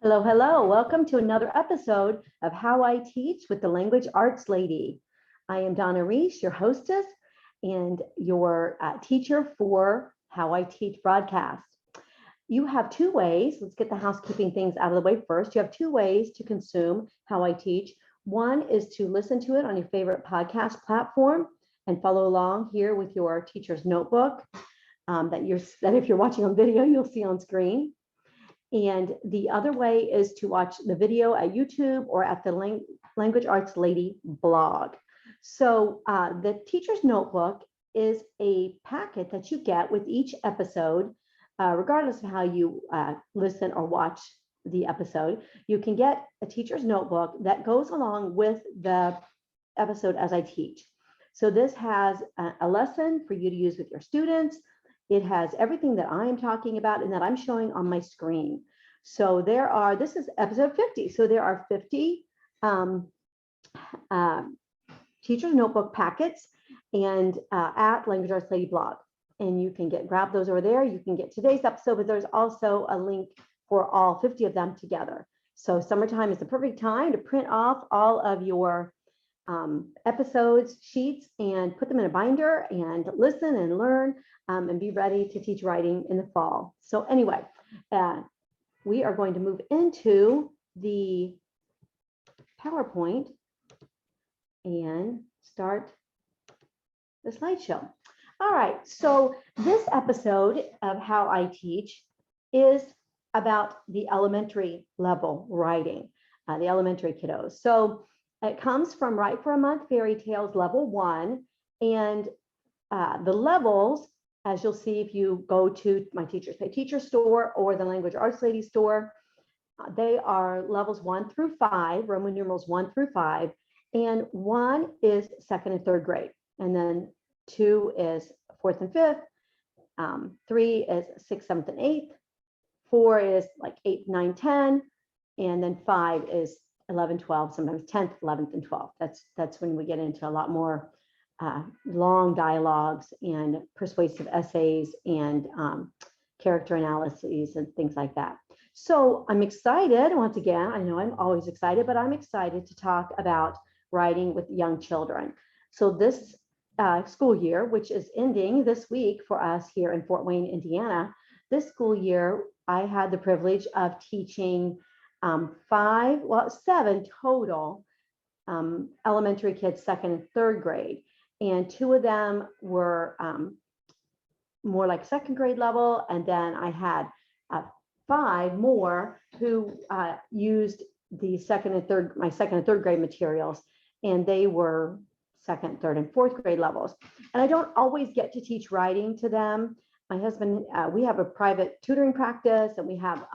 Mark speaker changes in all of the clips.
Speaker 1: Hello, hello. Welcome to another episode of How I Teach with the Language Arts Lady. I am Donna Reese, your hostess and your teacher for How I Teach broadcast. You have two ways. Let's get the housekeeping things out of the way first. You have two ways to consume How I Teach. One is to listen to it on your favorite podcast platform and follow along here with your teacher's notebook that if you're watching on video, you'll see on screen. And the other way is to watch the video at YouTube or at the Language Arts Lady blog. So the teacher's notebook is a packet that you get with each episode, regardless of how you listen or watch the episode. You can get a teacher's notebook that goes along with the episode as I teach. So this has a lesson for you to use with your students. It has everything that I am talking about and that I'm showing on my screen. So this is episode 50. So there are 50 teacher's notebook packets and at Language Arts Lady blog. And you can grab those over there. You can get today's episode, but there's also a link for all 50 of them together. So summertime is the perfect time to print off all of your episodes, sheets, and put them in a binder and listen and learn and be ready to teach writing in the fall. So anyway, we are going to move into the PowerPoint and start the slideshow. All right, so this episode of How I Teach is about the elementary level writing, the elementary kiddos. So it comes from Write for a Month Fairy Tales Level 1, and the levels, as you'll see if you go to my Teachers Pay Teacher store or the Language Arts Lady store, they are levels 1 through 5, Roman numerals 1 through 5, and 1 is 2nd and 3rd grade, and then 2 is 4th and 5th, 3 is 6th, 7th, and 8th, 4 is like 8, 9, 10, and then 5 is 11, 12, sometimes 10th, 11th, and 12th. That's when we get into a lot more long dialogues and persuasive essays and character analyses and things like that. So I'm excited, once again, I know I'm always excited, but I'm excited to talk about writing with young children. So this school year, which is ending this week for us here in Fort Wayne, Indiana, this school year, I had the privilege of teaching 7 total elementary kids, 2nd and 3rd grade. And 2 of them were more like 2nd grade level. And then I had 5 more who used the my 2nd and 3rd grade materials. And they were 2nd, 3rd, and 4th grade levels. And I don't always get to teach writing to them. My husband, we have a private tutoring practice, and we have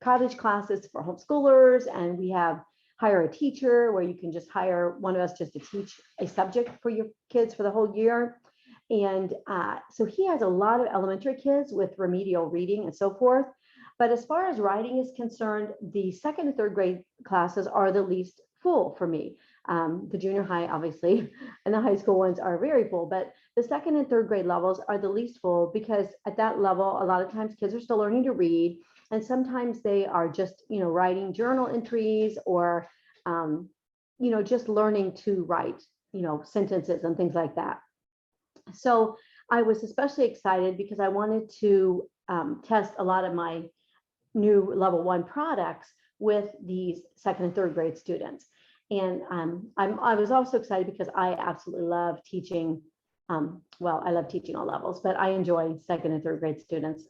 Speaker 1: cottage classes for homeschoolers, and we have hire a teacher where you can just hire one of us just to teach a subject for your kids for the whole year. And so he has a lot of elementary kids with remedial reading and so forth. But as far as writing is concerned, the 2nd and 3rd grade classes are the least full for me. The junior high, obviously, and the high school ones are very full, but the 2nd and 3rd grade levels are the least full because at that level, a lot of times kids are still learning to read. And sometimes they are just, writing journal entries or, just learning to write, sentences and things like that. So I was especially excited because I wanted to test a lot of my new level 1 products with these 2nd and 3rd grade students. And I was also excited because I absolutely love teaching. I love teaching all levels, but I enjoy 2nd and 3rd grade students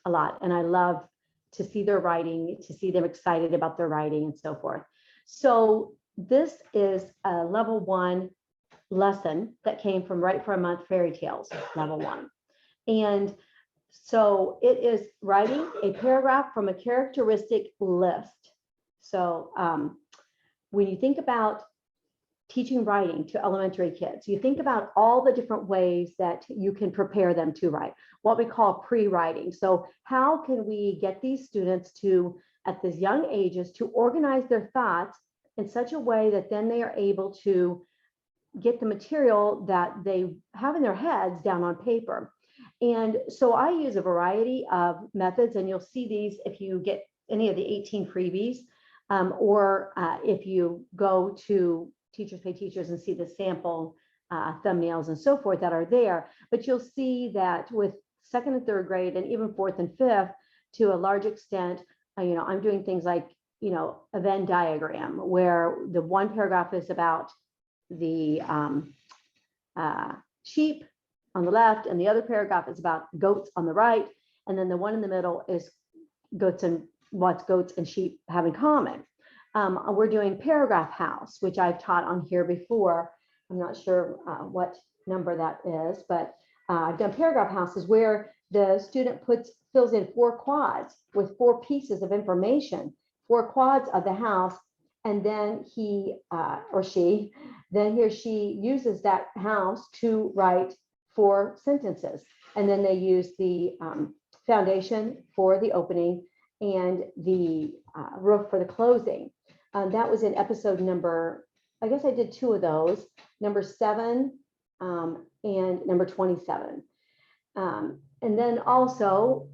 Speaker 1: a lot. And I love to see their writing, to see them excited about their writing and so forth. So this is a level 1 lesson that came from Write for a Month Fairy Tales, level 1. And so it is writing a paragraph from a characteristic list. So when you think about teaching writing to elementary kids, you think about all the different ways that you can prepare them to write, what we call pre-writing. So how can we get these students to, at these young ages, to organize their thoughts in such a way that then they are able to get the material that they have in their heads down on paper. And so I use a variety of methods, and you'll see these if you get any of the 18 freebies, or if you go to Teachers Pay Teachers and see the sample thumbnails and so forth that are there. But you'll see that with second and third grade, and even fourth and fifth, to a large extent, I'm doing things like, a Venn diagram, where the one paragraph is about the sheep on the left, and the other paragraph is about goats on the right, and then the one in the middle is what goats and sheep have in common. We're doing Paragraph House, which I've taught on here before. I'm not sure what number that is, but I've done Paragraph Houses where the student fills in 4 quads with 4 pieces of information, 4 quads of the house, and then he or she uses that house to write 4 sentences. And then they use the foundation for the opening and the roof for the closing. That was in episode number, I guess I did 2 of those, number 7 and number 27. And then also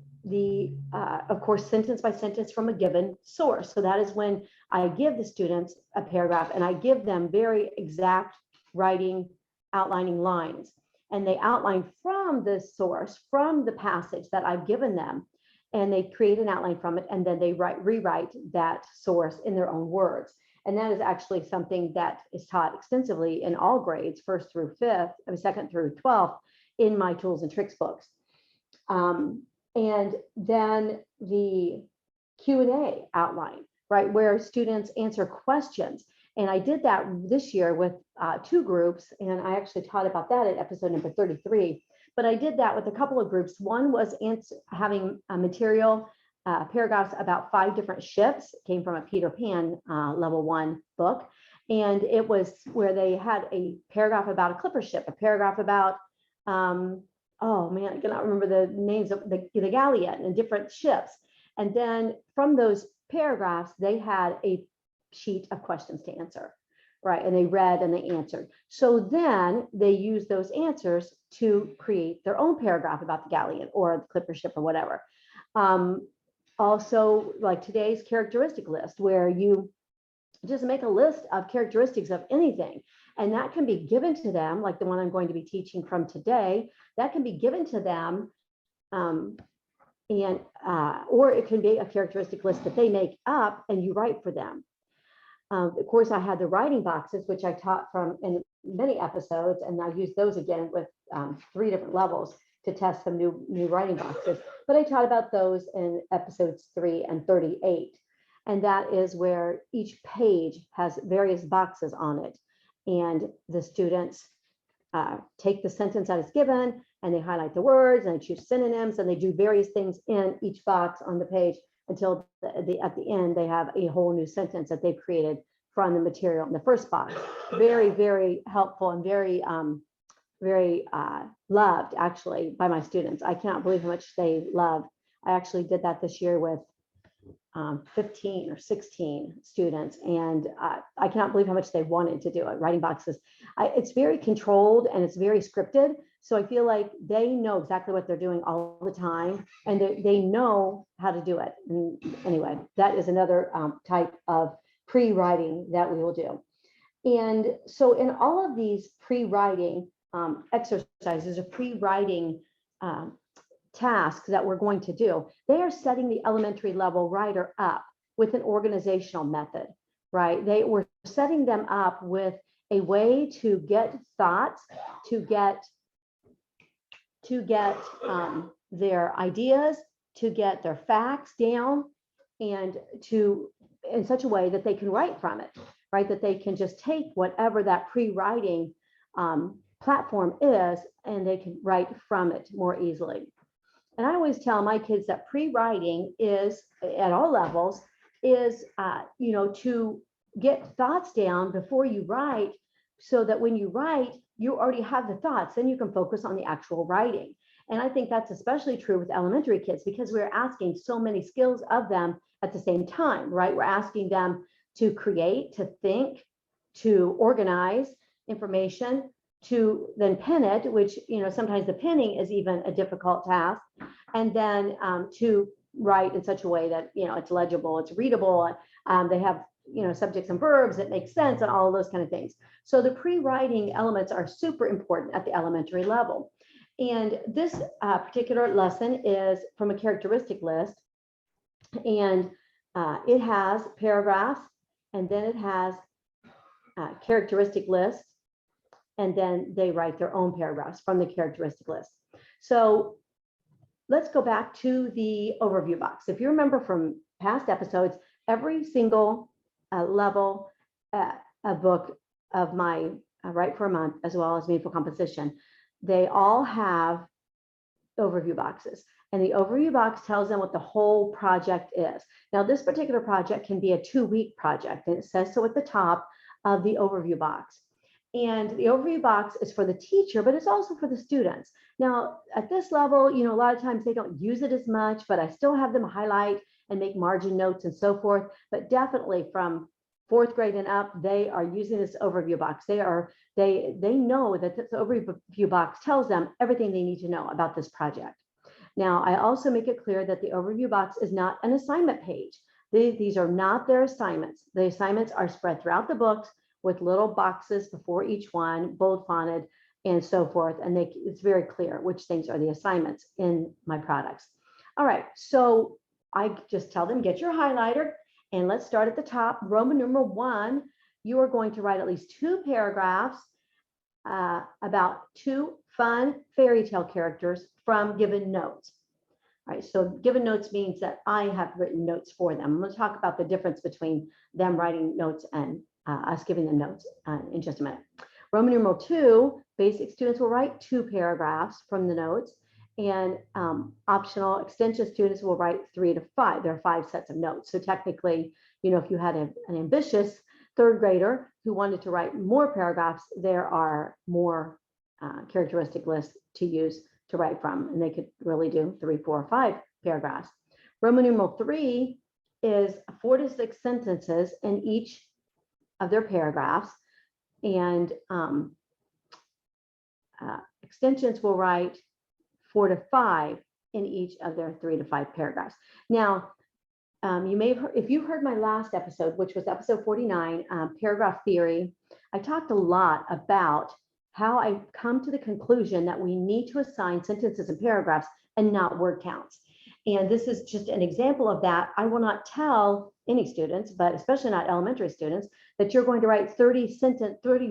Speaker 1: of course, sentence by sentence from a given source. So that is when I give the students a paragraph and I give them very exact writing, outlining lines. And they outline from the source, from the passage that I've given them. And they create an outline from it, and then they rewrite that source in their own words. And that is actually something that is taught extensively in all grades, 1st through 5th, 2nd through 12th, in my Tools and Tricks books. And then the Q&A outline, right, where students answer questions. And I did that this year with 2 groups, and I actually taught about that in episode number 33. But I did that with a couple of groups. One was having a material paragraphs about 5 different ships. It came from a Peter Pan level 1 book. And it was where they had a paragraph about a clipper ship, a paragraph about, oh man, I cannot remember the names of the galleon and different ships. And then from those paragraphs, they had a sheet of questions to answer, right? And they read and they answered. So then they used those answers to create their own paragraph about the galleon or the clipper ship or whatever. Also, like today's characteristic list, where you just make a list of characteristics of anything, and that can be given to them, like the one I'm going to be teaching from today, that can be given to them, or it can be a characteristic list that they make up and you write for them. Of course, I had the writing boxes, which I taught from in many episodes, and I used those again with 3 different levels to test some new writing boxes. But I taught about those in episodes 3 and 38. And that is where each page has various boxes on it. And the students take the sentence that is given and they highlight the words and they choose synonyms and they do various things in each box on the page until at the end they have a whole new sentence that they've created from the material in the first box. Very, very helpful and very, very loved actually by my students. I cannot believe how much they love. I actually did that this year with 15 or 16 students, and I cannot believe how much they wanted to do it. Writing boxes, it's very controlled and it's very scripted, so I feel like they know exactly what they're doing all the time, and they know how to do it. And anyway, that is another type of pre-writing that we will do. And so in all of these pre-writing exercises or pre-writing tasks that we're going to do, they are setting the elementary level writer up with an organizational method, right? We're setting them up with a way to get thoughts, to get their ideas, to get their facts down, and in such a way that they can write from it, right? That they can just take whatever that pre-writing platform is, and they can write from it more easily. And I always tell my kids that pre-writing is, at all levels, is to get thoughts down before you write, so that when you write, you already have the thoughts, then you can focus on the actual writing. And I think that's especially true with elementary kids, because we're asking so many skills of them at the same time, right? We're asking them to create, to think, to organize information, to then pen it, which, sometimes the penning is even a difficult task, and then to write in such a way that, it's legible, it's readable. They have, subjects and verbs that make sense and all of those kind of things. So the pre-writing elements are super important at the elementary level. And this particular lesson is from a characteristic list, and it has paragraphs, and then it has characteristic lists, and then they write their own paragraphs from the characteristic list. So let's go back to the overview box. If you remember from past episodes, every single level a book of my Write for a Month, as well as Meaningful Composition, they all have overview boxes. And the overview box tells them what the whole project is. Now, this particular project can be a 2-week project, and it says so at the top of the overview box. And the overview box is for the teacher, but it's also for the students. Now, at this level, a lot of times they don't use it as much, but I still have them highlight and make margin notes and so forth. But definitely from 4th grade and up, they are using this overview box. They know that this overview box tells them everything they need to know about this project. Now, I also make it clear that the overview box is not an assignment page. These are not their assignments. The assignments are spread throughout the books with little boxes before each one, bold fonted, and so forth. And it's very clear which things are the assignments in my products. All right, so I just tell them, get your highlighter, and let's start at the top. Roman numeral 1, you are going to write at least 2 paragraphs about 2 fun fairy tale characters from given notes. All right, so given notes means that I have written notes for them. I'm going to talk about the difference between them writing notes and us giving them notes in just a minute. Roman numeral 2, basic students will write 2 paragraphs from the notes, and optional extension students will write 3 to 5. There are 5 sets of notes. So technically, if you had an ambitious 3rd grader who wanted to write more paragraphs, there are more characteristic lists to use to write from, and they could really do 3, 4, or 5 paragraphs. Roman numeral 3 is 4 to 6 sentences in each of their paragraphs, and extensions will write 4 to 5 in each of their 3 to 5 paragraphs. Now, you may have heard, if you heard my last episode, which was episode 49, paragraph theory, I talked a lot about how I come to the conclusion that we need to assign sentences and paragraphs and not word counts. And this is just an example of that. I will not tell any students, but especially not elementary students, that you're going to write 30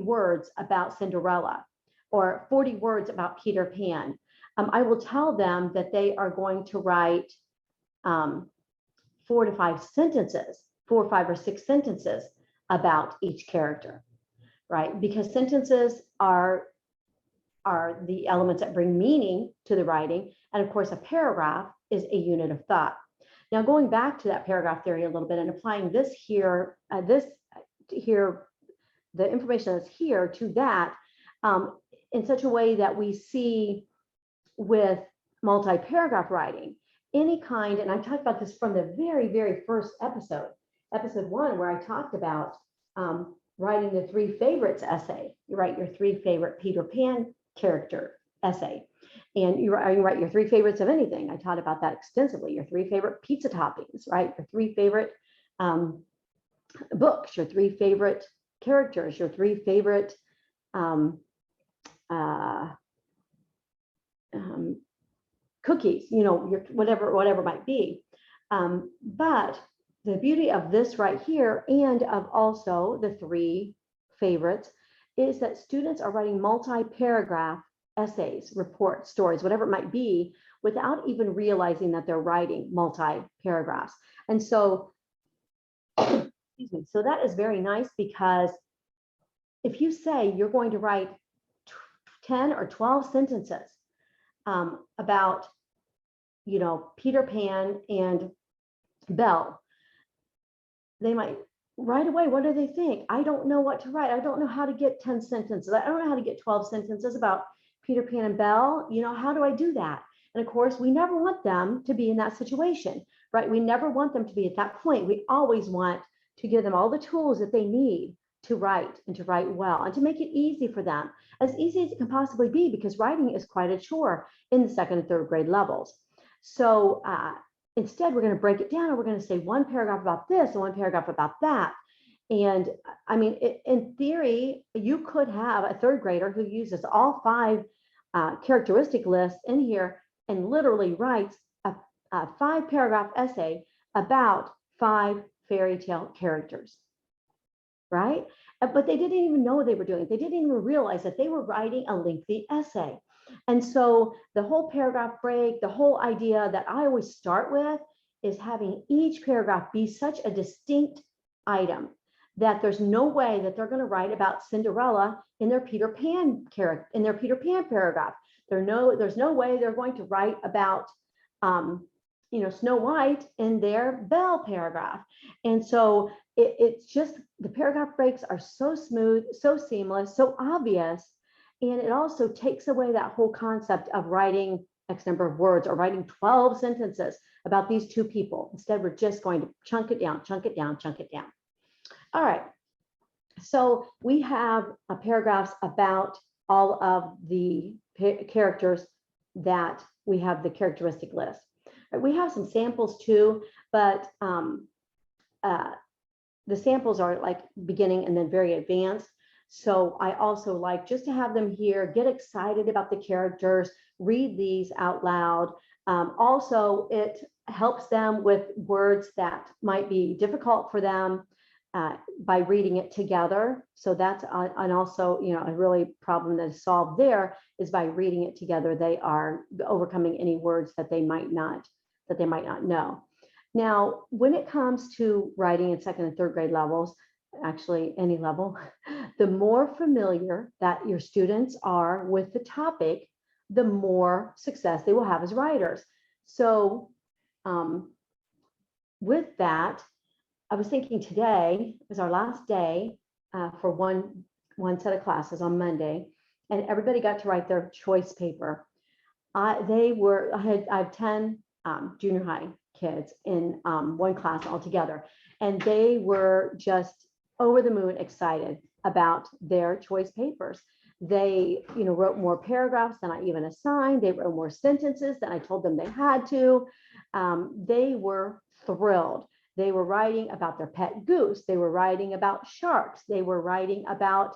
Speaker 1: words about Cinderella or 40 words about Peter Pan. I will tell them that they are going to write 4 to 5 sentences, 4, 5, or 6 sentences about each character, right? Because sentences are the elements that bring meaning to the writing. And of course, a paragraph is a unit of thought. Now, going back to that paragraph theory a little bit and applying the information that's here to that in such a way that we see with multi-paragraph writing, any kind, and I talked about this from the very, very first episode 1, where I talked about writing the 3 favorites essay. You write your 3 favorite Peter Pan character essay, and you write your 3 favorites of anything. I taught about that extensively. Your 3 favorite pizza toppings, right? Your 3 favorite books, your 3 favorite characters, your 3 favorite cookies, your whatever it might be. But the beauty of this right here, and of also the 3 favorites, is that students are writing multi-paragraph essays, reports, stories, whatever it might be, without even realizing that they're writing multi-paragraphs. And so, excuse me, so that is very nice, because if you say you're going to write 10 or 12 sentences about, Peter Pan and Belle, they might right away, what do they think? I don't know what to write. I don't know how to get 10 sentences. I don't know how to get 12 sentences about Peter Pan and Belle. How do I do that? And of course, we never want them to be in that situation, right? We never want them to be at that point. We always want to give them all the tools that they need to write, and to write well, and to make it easy for them, as easy as it can possibly be, because writing is quite a chore in the 2nd and 3rd grade levels. So instead, we're going to break it down and we're going to say one paragraph about this and one paragraph about that. And I mean, in theory, you could have a third grader who uses all 5 characteristic lists in here and literally writes a 5-paragraph essay about 5 fairy tale characters, right? But they didn't even know they were doing it. They didn't even realize that they were writing a lengthy essay. And so the whole paragraph break, the whole idea that I always start with is having each paragraph be such a distinct item that there's no way that they're going to write about Cinderella in their Peter Pan character, in their Peter Pan paragraph. There's no way they're going to write about Snow White in their Belle paragraph. And so it's just, the paragraph breaks are so smooth, so seamless, so obvious. And it also takes away that whole concept of writing X number of words or writing 12 sentences about these 2 people. Instead, we're just going to chunk it down, chunk it down, chunk it down. All right. So we have paragraphs about all of the characters that we have the characteristic list. We have some samples too, but the samples are like beginning and then very advanced. So I also like just to have them here, get excited about the characters, read these out loud. Also, it helps them with words that might be difficult for them by reading it together. So that's, and also, a really problem that is solved there is by reading it together, they are overcoming any words that they might not know. Now, when it comes to writing in 2nd and 3rd grade levels, actually any level, the more familiar that your students are with the topic, the more success they will have as writers. So with that, I was thinking today was our last day for one set of classes on Monday, and everybody got to write their choice paper. I have 10 junior high kids in one class altogether, and they were just over the moon excited about their choice papers. They, wrote more paragraphs than I even assigned. They wrote more sentences than I told them they had to. They were thrilled. They were writing about their pet goose. They were writing about sharks. They were writing about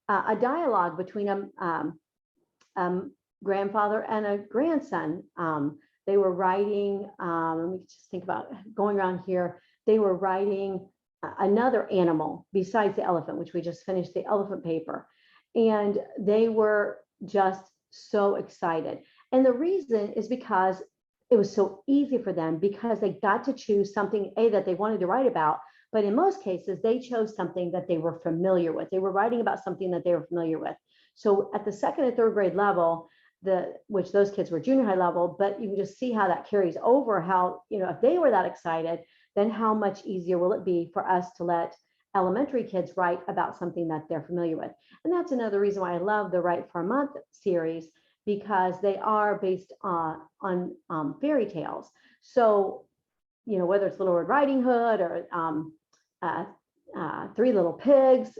Speaker 1: a dialogue between a grandfather and a grandson. They were writing, let me just think about going around here. They were writing another animal besides the elephant, which we just finished the elephant paper. And they were just so excited. And the reason is because it was so easy for them, because they got to choose something that they wanted to write about. But in most cases, they chose something that they were familiar with. They were writing about something that they were familiar with. So at the 2nd and 3rd grade level, which those kids were junior high level, but you can just see how that carries over, how, if they were that excited, then how much easier will it be for us to let elementary kids write about something that they're familiar with. And that's another reason why I love the Write for a Month series, because they are based on fairy tales. So, whether it's Little Red Riding Hood or 3 Little Pigs,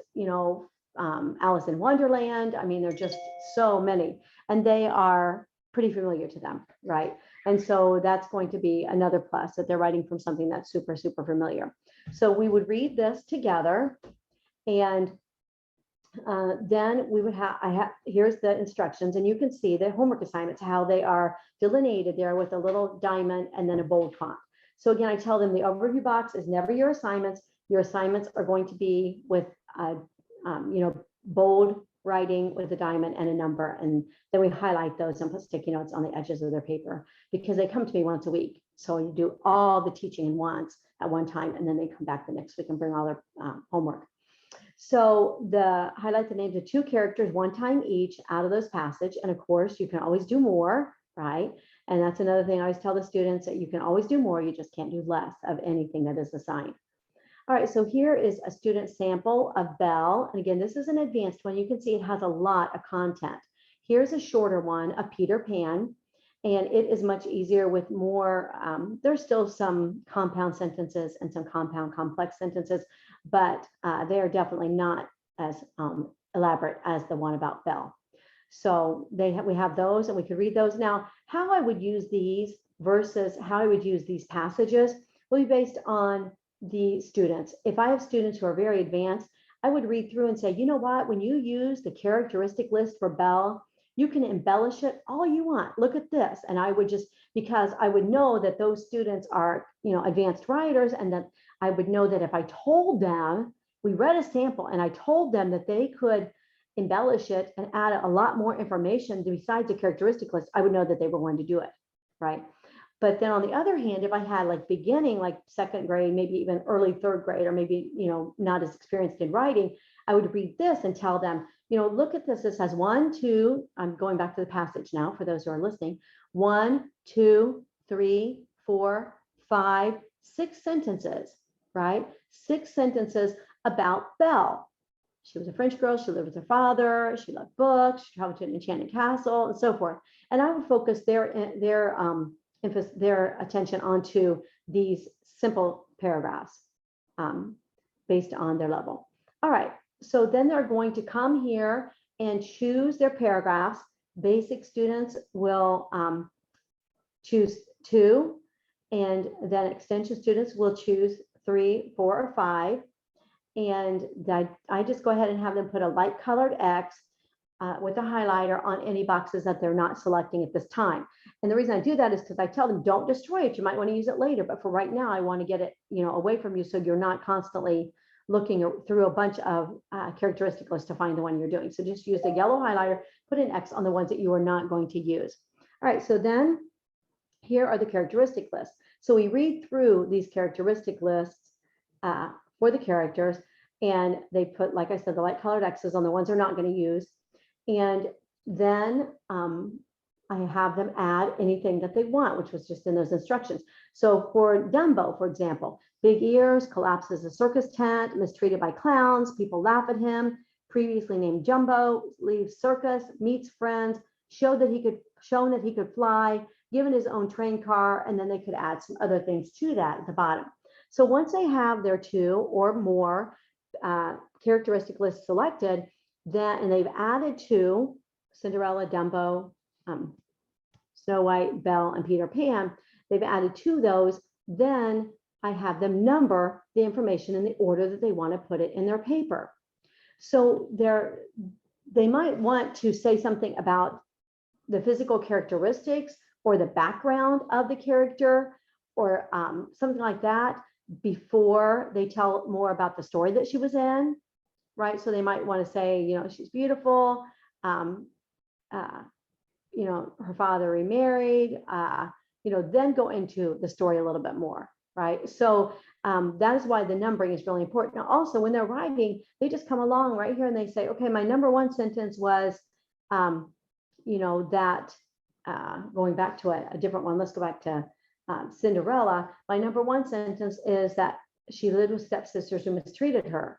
Speaker 1: Alice in Wonderland. I mean, there are just so many, and they are pretty familiar to them, right? And so that's going to be another plus, that they're writing from something that's super, super familiar. So we would read this together, and then we would here's the instructions, and you can see the homework assignments, how they are delineated there with a little diamond and then a bold font. So again, I tell them the overview box is never your assignments. Your assignments are going to be with bold writing with a diamond and a number, and then we highlight those and put sticky notes on the edges of their paper, because they come to me once a week. So you do all the teaching once at one time, and then they come back the next week and bring all their homework. So highlight the names of 2 characters one time each out of those passage. And of course, you can always do more, right? And that's another thing I always tell the students, that you can always do more. You just can't do less of anything that is assigned. All right, so here is a student sample of Belle. And again, this is an advanced one. You can see it has a lot of content. Here's a shorter one, a Peter Pan. And it is much easier with more, there's still some compound sentences and some compound complex sentences, but they are definitely not as elaborate as the one about Belle. So we have those, and we could read those. Now, how I would use these versus how I would use these passages will be based on the students. If I have students who are very advanced, I would read through and say, you know what, when you use the characteristic list for Belle, you can embellish it all you want. Look at this. And I would just, because I would know that those students are, advanced writers, and that I would know that if I told them, we read a sample and I told them that they could embellish it and add a lot more information besides the characteristic list, I would know that they were going to do it, right? But then on the other hand, if I had like beginning, like second grade, maybe even early third grade, or maybe, not as experienced in writing, I would read this and tell them, look at this. This has 1, 2, I'm going back to the passage now for those who are listening. 1, 2, 3, 4, 5, 6 sentences, right? 6 sentences about Belle. She was a French girl. She lived with her father. She loved books. She traveled to an enchanted castle, and so forth. And I would focus their attention onto these simple paragraphs based on their level. All right. So then they're going to come here and choose their paragraphs. Basic students will choose 2, and then extension students will choose 3, 4, or 5. And I just go ahead and have them put a light colored X with a highlighter on any boxes that they're not selecting at this time. And the reason I do that is because I tell them, don't destroy it. You might want to use it later, but for right now, I want to get it, away from you, so you're not constantly looking through a bunch of characteristic lists to find the one you're doing. So just use the yellow highlighter, put an X on the ones that you are not going to use. All right, so then here are the characteristic lists. So we read through these characteristic lists for the characters, and they put, like I said, the light colored X's on the ones they're not going to use. And then I have them add anything that they want, which was just in those instructions. So for Dumbo, for example, big ears, collapses a circus tent, mistreated by clowns, people laugh at him, previously named Jumbo, leaves circus, meets friends, shown that he could fly, given his own train car, and then they could add some other things to that at the bottom. So once they have their 2 or more characteristic lists selected, and they've added 2, Cinderella, Dumbo, Snow White, Belle, and Peter Pan, they've added 2 of those, then I have them number the information in the order that they want to put it in their paper. So they might want to say something about the physical characteristics or the background of the character, or something like that, before they tell more about the story that she was in, right? So they might want to say, she's beautiful, her father remarried, then go into the story a little bit more, right? So that is why the numbering is really important. Now, also, when they're writing, they just come along right here and they say, okay, my number 1 sentence was, going back to a different one. Let's go back to Cinderella. My number 1 sentence is that she lived with stepsisters who mistreated her.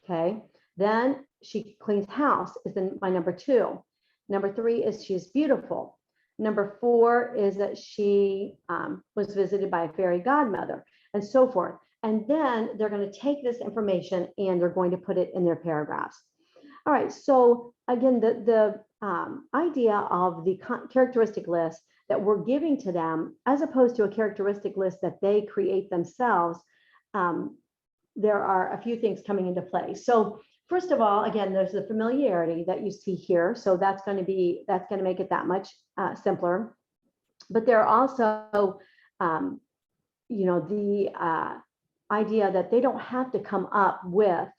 Speaker 1: Okay. Then she cleans house is my number 2. Number 3 is she's beautiful. Number 4 is that she was visited by a fairy godmother, and so forth. And then they're going to take this information and they're going to put it in their paragraphs. All right. So again, the idea of the characteristic list that we're giving to them, as opposed to a characteristic list that they create themselves, there are a few things coming into play. So first of all, again, there's the familiarity that you see here. So that's going to make it that much simpler. But there are also, the idea that they don't have to come up with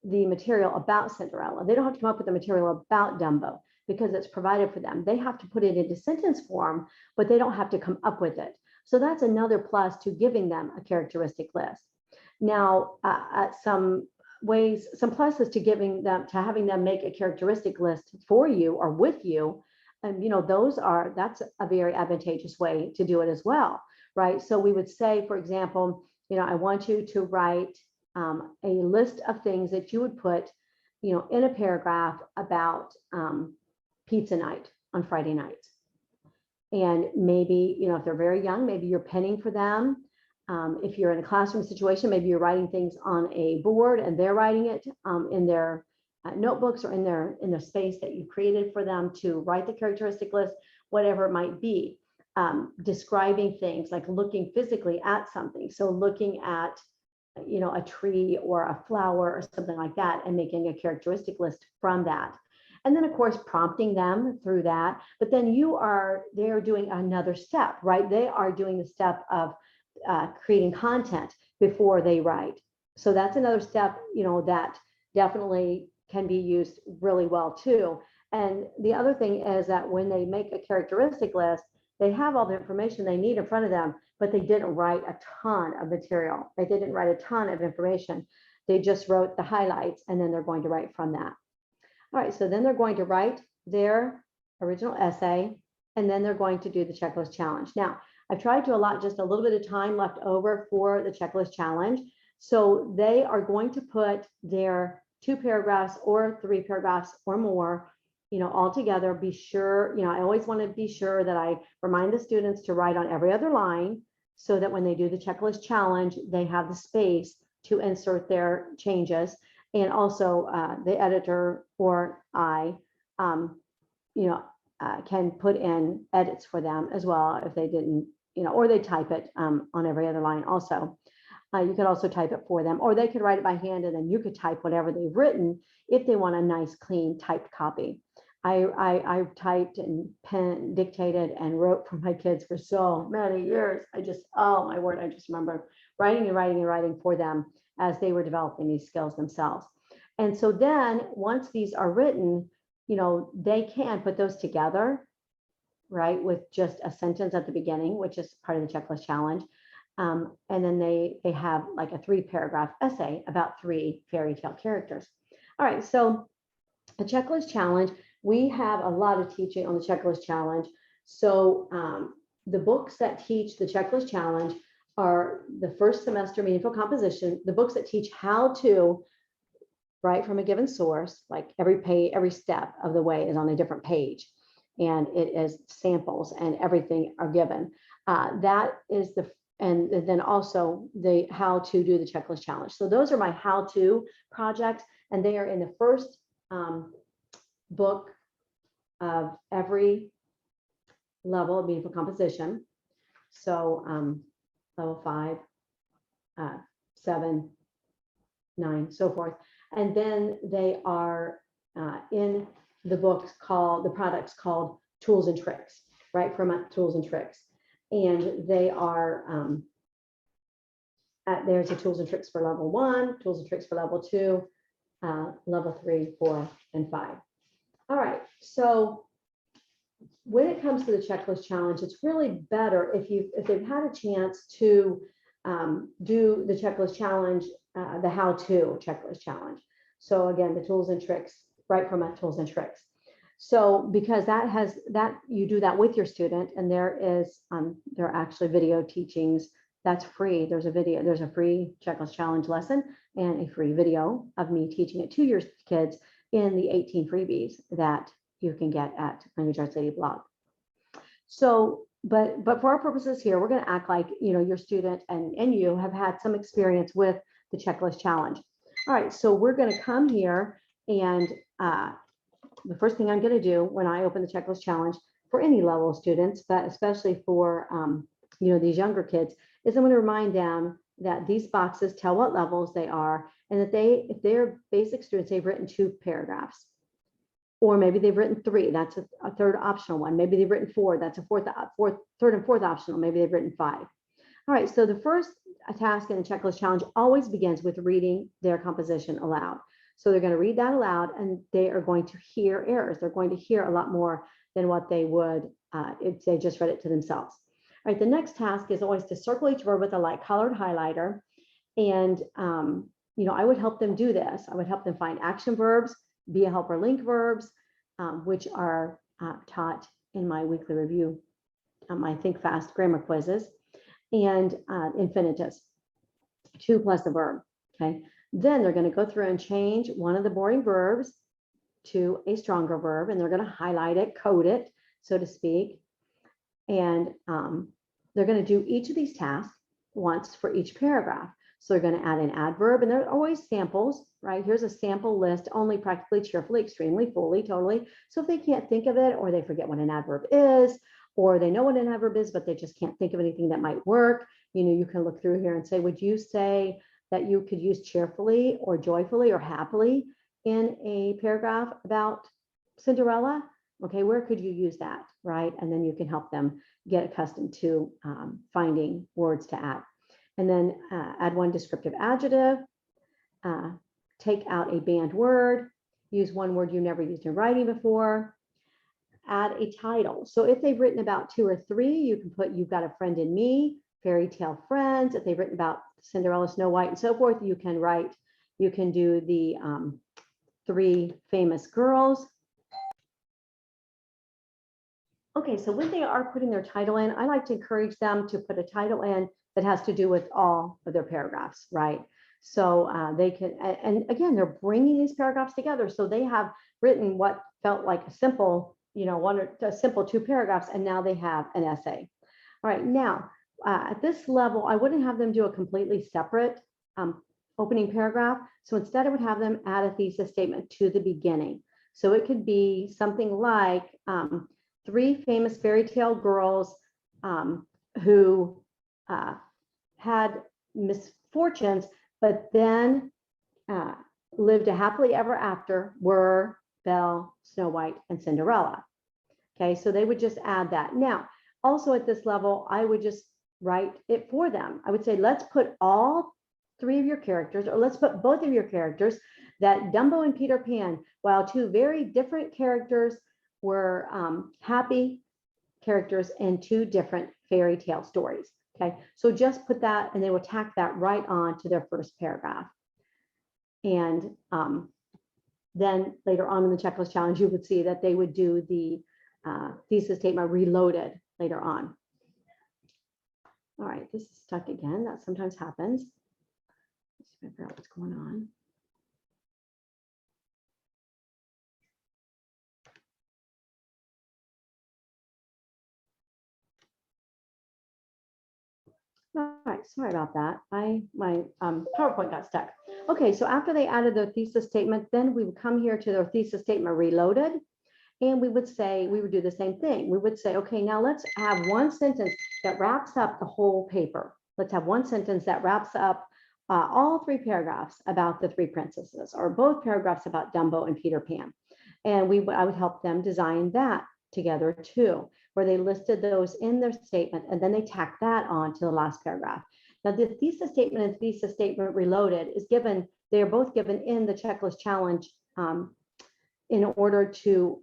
Speaker 1: the material about Cinderella. They don't have to come up with the material about Dumbo, because it's provided for them. They have to put it into sentence form, but they don't have to come up with it. So that's another plus to giving them a characteristic list. Now, some pluses to having them make a characteristic list for you or with you, and that's a very advantageous way to do it as well, right? So we would say, for example, I want you to write a list of things that you would put, in a paragraph about pizza night on Friday nights. And maybe, if they're very young, maybe you're penning for them. If you're in a classroom situation, maybe you're writing things on a board and they're writing it in their notebooks or in their space that you created for them to write the characteristic list, whatever it might be. describing things like looking physically at something. So looking at, a tree or a flower or something like that and making a characteristic list from that. And then of course, prompting them through that, but then they're doing another step, right? They are doing the step of creating content before they write. So that's another step, that definitely can be used really well too. And the other thing is that when they make a characteristic list, they have all the information they need in front of them, but they didn't write a ton of material. They didn't write a ton of information. They just wrote the highlights, and then they're going to write from that. All right, so then they're going to write their original essay, and then they're going to do the checklist challenge. Now, I've tried to allot just a little bit of time left over for the checklist challenge. So they are going to put their 2 paragraphs or 3 paragraphs or more, all together. Be sure, I always want to be sure that I remind the students to write on every other line so that when they do the checklist challenge, they have the space to insert their changes. And also the editor or I, can put in edits for them as well if they didn't, or they type it on every other line also. You could also type it for them, or they could write it by hand and then you could type whatever they've written if they want a nice, clean typed copy. I typed and dictated and wrote for my kids for so many years. Oh my word, I just remember writing and writing and writing for them as they were developing these skills themselves. And so then once these are written, they can put those together, right, with just a sentence at the beginning, which is part of the checklist challenge. And then they have like a 3-paragraph essay about 3 fairy tale characters. All right, so the checklist challenge, we have a lot of teaching on the checklist challenge. So the books that teach the checklist challenge are the first semester meaningful composition, the books that teach how to write from a given source, like every page, every step of the way is on a different page. And it is samples and everything are given. That is and then also the how to do the checklist challenge. So those are my how-to projects, and they are in the first book of every level of meaningful composition. So level 5, 7, 9, so forth. And then they are in the books the products called Tools and Tricks, right? From Tools and Tricks. And they are, there's a Tools and Tricks for level 1, Tools and Tricks for level 2, level 3, 4, and 5. All right, so when it comes to the checklist challenge, it's really better if they've had a chance to do the checklist challenge, the how-to checklist challenge. So again, the Tools and Tricks, right from Tools and Tricks. So because you do that with your student, and there are actually video teachings that's free. There's a free checklist challenge lesson and a free video of me teaching it to your kids in the 18 freebies that you can get at Language Arts Lady blog. So, but for our purposes here, we're going to act like your student and you have had some experience with the checklist challenge. All right, so we're going to come here, and the first thing I'm going to do when I open the checklist challenge for any level of students, but especially for these younger kids, is I'm going to remind them that these boxes tell what levels they are, and that if they're basic students, they've written 2 paragraphs, or maybe they've written 3. That's a third optional one. Maybe they've written 4. That's a third and fourth optional. Maybe they've written 5. All right. So the first task in the checklist challenge always begins with reading their composition aloud. So they're going to read that aloud, and they are going to hear errors. They're going to hear a lot more than what they would if they just read it to themselves. All right, the next task is always to circle each verb with a light colored highlighter. And, I would help them do this. I would help them find action verbs, be a helper link verbs, which are taught in my weekly review, my Think Fast grammar quizzes, and infinitives, 2 plus a verb, okay? Then they're going to go through and change one of the boring verbs to a stronger verb, and they're going to highlight it, code it, so to speak. And they're going to do each of these tasks once for each paragraph. So they're going to add an adverb, and they're always samples, right? Here's a sample list: only, practically, cheerfully, extremely, fully, totally. So if they can't think of it, or they forget what an adverb is, or they know what an adverb is, but they just can't think of anything that might work. You can look through here and say, would you say that you could use cheerfully or joyfully or happily in a paragraph about Cinderella? Okay, where could you use that, right? And then you can help them get accustomed to finding words to add. And then add one descriptive adjective, take out a banned word, use one word you never used in writing before, add a title. So if they've written about 2 or 3, you can put You've Got a Friend in Me, Fairy Tale Friends. If they've written about Cinderella, Snow White, and so forth, you can do the 3 famous girls. Okay, so when they are putting their title in, I like to encourage them to put a title in that has to do with all of their paragraphs, right? So they can, and again, they're bringing these paragraphs together. So they have written what felt like a simple, a simple 2 paragraphs, and now they have an essay. All right, now at this level, I wouldn't have them do a completely separate opening paragraph. So instead, I would have them add a thesis statement to the beginning. So it could be something like 3 famous fairy tale girls who had misfortunes, but then lived a happily ever after were Belle, Snow White, and Cinderella. Okay, so they would just add that. Now, also at this level, I would just write it for them. I would say, let's put all 3 of your characters, or let's put both of your characters, that Dumbo and Peter Pan, while 2 very different characters, were happy characters in 2 different fairy tale stories. Okay, so just put that, and they will tack that right on to their first paragraph. And then later on in the checklist challenge, you would see that they would do the thesis statement reloaded later on. All right, this is stuck again. That sometimes happens. Let's figure out what's going on. All right, sorry about that. My PowerPoint got stuck. Okay, so after they added their thesis statement, then we would come here to their thesis statement reloaded, and we would do the same thing. We would say, okay, now let's have one sentence that wraps up the whole paper. Let's have one sentence that wraps up all 3 paragraphs about the 3 princesses, or both paragraphs about Dumbo and Peter Pan. And I would help them design that together too, where they listed those in their statement, and then they tacked that on to the last paragraph. Now, the thesis statement and thesis statement reloaded is given, they are both given in the checklist challenge in order to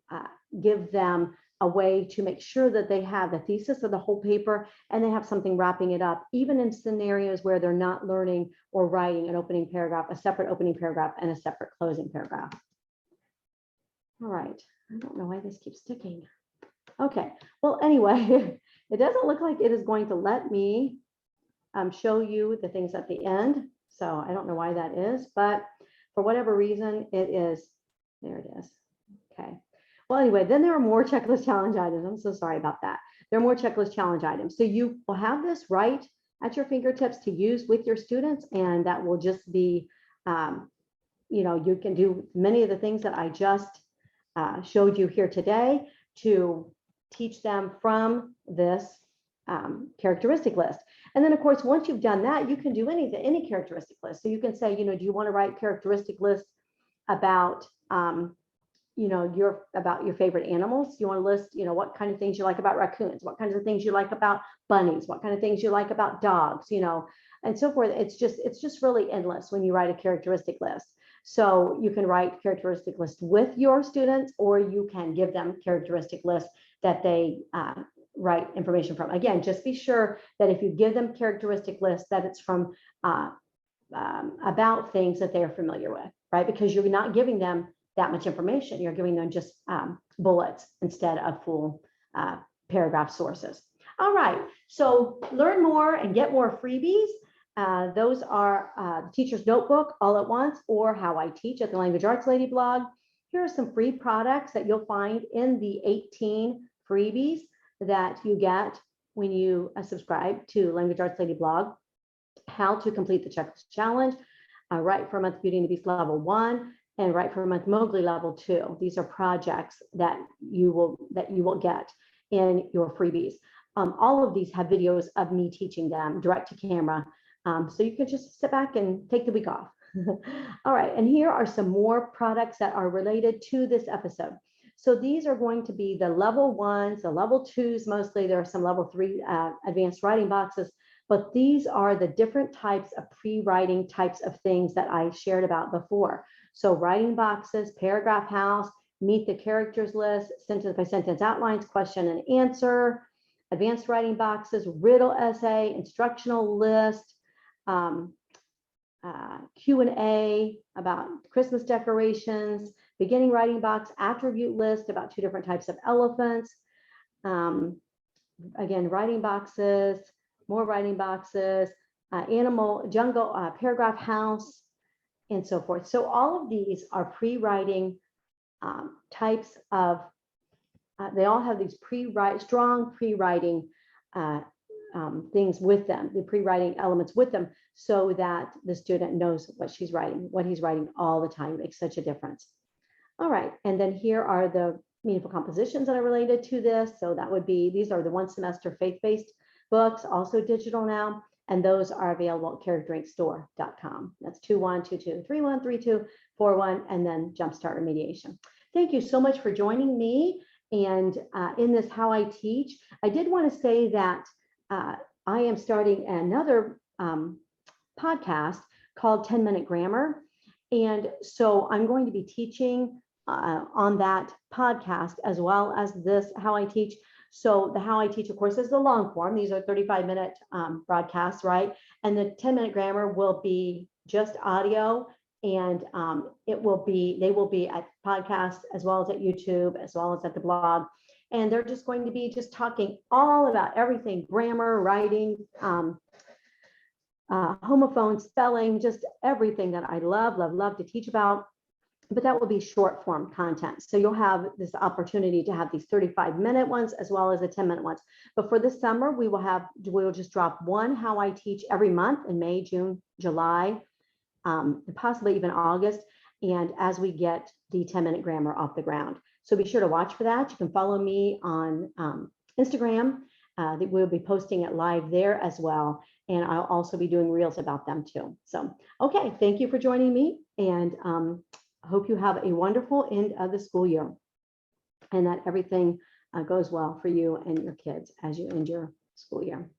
Speaker 1: give them a way to make sure that they have the thesis of the whole paper, and they have something wrapping it up, even in scenarios where they're not learning or writing an opening paragraph, a separate opening paragraph, and a separate closing paragraph. All right, I don't know why this keeps sticking. Okay, well, anyway, it doesn't look like it is going to let me show you the things at the end. So I don't know why that is, but for whatever reason, it is, there it is. Okay. Well, anyway, then there are more checklist challenge items. I'm so sorry about that. There are more checklist challenge items. So you will have this right at your fingertips to use with your students, and that will just be, you can do many of the things that I just showed you here today to teach them from this characteristic list. And then, of course, once you've done that, you can do any characteristic list. So you can say, do you want to write characteristic lists about your favorite animals? You want to list, what kind of things you like about raccoons, what kinds of things you like about bunnies, what kind of things you like about dogs, and so forth. It's just really endless when you write a characteristic list. So you can write characteristic lists with your students, or you can give them characteristic lists that they write information from. Again, just be sure that if you give them characteristic lists, that it's from about things that they're familiar with, right? Because you're not giving them that much information. You're giving them just bullets instead of full paragraph sources. All right, so learn more and get more freebies. Those are the Teacher's Notebook All at Once, or How I Teach at the Language Arts Lady blog. Here are some free products that you'll find in the 18 freebies that you get when you subscribe to Language Arts Lady blog. How to complete the checklist challenge, Write for a Month Beauty and the Beast level 1, and Write for a Month Mowgli level 2. These are projects that you will get in your freebies. All of these have videos of me teaching them direct to camera. So you can just sit back and take the week off. All right, and here are some more products that are related to this episode. So these are going to be the level 1s, the level 2s mostly. There are some level 3 advanced writing boxes, but these are the different types of pre-writing types of things that I shared about before. So writing boxes, paragraph house, meet the characters list, sentence by sentence outlines, question and answer, advanced writing boxes, riddle essay, instructional list, Q&A about Christmas decorations, beginning writing box, attribute list about 2 different types of elephants. Again, writing boxes, more writing boxes, animal, jungle, paragraph house, and so forth. So all of these are pre-writing types of, they all have these strong pre-writing things with them, the pre-writing elements with them, so that the student knows what she's writing, what he's writing all the time. It makes such a difference. All right, and then here are the meaningful compositions that are related to this. So that would be, these are the 1 semester faith-based books, also digital now, and those are available at characterinkstore.com. That's 2122313241, and then Jumpstart Remediation. Thank you so much for joining me. And in this How I Teach, I did want to say that I am starting another podcast called 10-Minute Grammar. And so I'm going to be teaching on that podcast as well as this How I Teach. So the How I Teach, of course, is the long form. These are 35-minute broadcasts, right? And the 10-Minute Grammar will be just audio, and they will be at podcasts as well as at YouTube, as well as at the blog. And they're just going to be just talking all about everything: grammar, writing, homophone, spelling, just everything that I love to teach about. But that will be short form content. So you'll have this opportunity to have these 35-minute ones as well as the 10-minute ones. But for this summer, we will just drop 1 How I Teach every month in May, June, July, possibly even August. And as we get the 10-minute grammar off the ground. So be sure to watch for that. You can follow me on Instagram. We'll be posting it live there as well. And I'll also be doing reels about them too. So, okay, thank you for joining me. And I hope you have a wonderful end of the school year, and that everything goes well for you and your kids as you end your school year.